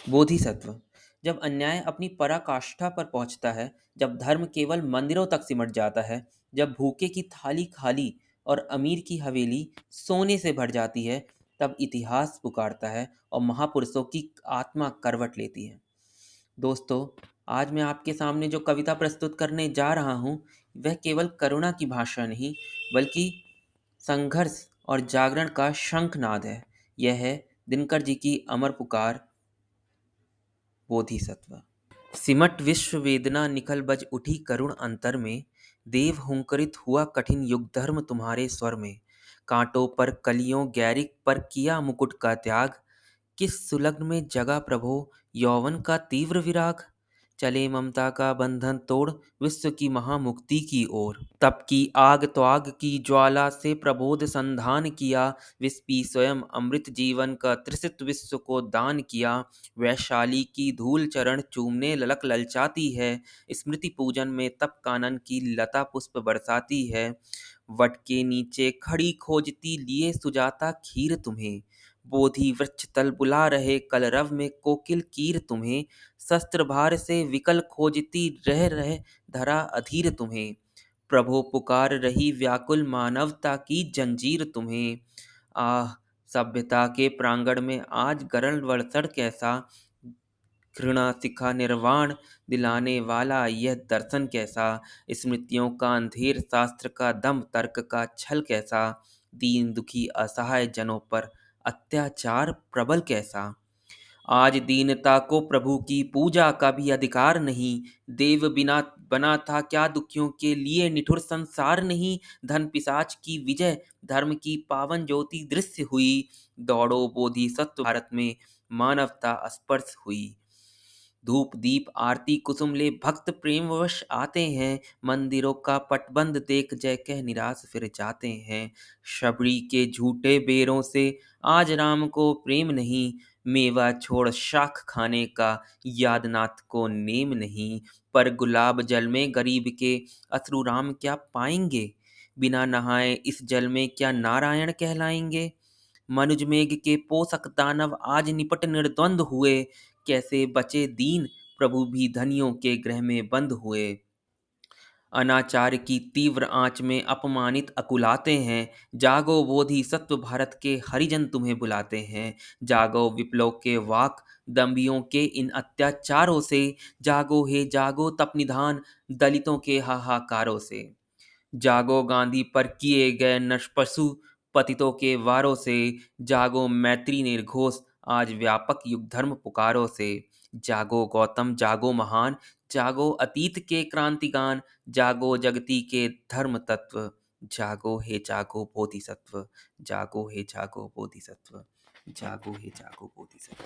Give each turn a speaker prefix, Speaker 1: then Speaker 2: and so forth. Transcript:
Speaker 1: बोधिसत्व। जब अन्याय अपनी पराकाष्ठा पर पहुंचता है, जब धर्म केवल मंदिरों तक सिमट जाता है, जब भूखे की थाली खाली और अमीर की हवेली सोने से भर जाती है, तब इतिहास पुकारता है और महापुरुषों की आत्मा करवट लेती है। दोस्तों, आज मैं आपके सामने जो कविता प्रस्तुत करने जा रहा हूँ, वह केवल करुणा की भाषा नहीं, बल्कि संघर्ष और जागरण का शंखनाद है। यह है दिनकर जी की अमर पुकार, बोधिसत्व। सिमट विश्व वेदना निखल बज उठी करुण अंतर में, देव हुंकरित हुआ कठिन युग धर्म तुम्हारे स्वर में। कांटों पर कलियों गैरिक पर किया मुकुट का त्याग, किस सुलग्न में जगा प्रभो यौवन का तीव्र विराग। चले ममता का बंधन तोड़ विश्व की महामुक्ति की ओर, तप की आग त्वाग की ज्वाला से प्रबोध संधान किया। विष पी स्वयं अमृत जीवन का त्रिसित विश्व को दान किया। वैशाली की धूल चरण चूमने ललक ललचाती है, स्मृति पूजन में तप कानन की लता पुष्प बरसाती है। वट के नीचे खड़ी खोजती लिए सुजाता खीर तुम्हें, बोधि वृक्ष तल बुला रहे कलरव में कोकिल कीर तुम्हें। शस्त्र भार से विकल खोजती रह रहे धरा अधीर तुम्हें, प्रभो पुकार रही व्याकुल मानवता की जंजीर तुम्हें। आह, सभ्यता के प्रांगण में आज गरल वर्षण कैसा, घृणा शिखा निर्वाण दिलाने वाला यह दर्शन कैसा। स्मृतियों का अंधेर शास्त्र का दम तर्क का छल कैसा, दीन दुखी असहाय जनों पर अत्याचार प्रबल कैसा। आज दीनता को प्रभु की पूजा का भी अधिकार नहीं, देव बिना बना था क्या दुखियों के लिए निठुर संसार नहीं। धन पिशाच की विजय धर्म की पावन ज्योति दृश्य हुई, दौड़ो बोधिसत्व भारत में मानवता स्पर्श हुई। धूप दीप आरती कुसुम ले भक्त प्रेमवश आते हैं, मंदिरों का पटबंद देख जय कह निराश फिर जाते हैं। शबरी के झूठे बेरों से आज राम को प्रेम नहीं, मेवा छोड़ शाख खाने का यादनाथ को नेम नहीं। पर गुलाब जल में गरीब के अश्रु राम क्या पाएंगे, बिना नहाए इस जल में क्या नारायण कहलाएंगे। मनुज मेघ के पोषक दानव आज निपट निर्द्वंद हुए, कैसे बचे दीन प्रभु भी धनियों के ग्रह में बंद हुए। अनाचार की तीव्र आंच में अपमानित अकुलाते हैं, जागो बोधि सत्व भारत के हरिजन तुम्हें बुलाते हैं। जागो विप्लव के वाक दम्भियों के इन अत्याचारों से, जागो हे जागो तप निधान दलितों के हाहाकारों से। जागो गांधी पर किए गए नरपशु पतितों के वारों से, जागो मैत्री निर्घोष आज व्यापक युग धर्म पुकारों से। जागो गौतम जागो महान, जागो अतीत के क्रांतिगान, जागो जगती के धर्म तत्व। जागो हे जागो बोधिसत्व, जागो हे जागो बोधिसत्व, जागो हे जागो बोधिसत्व।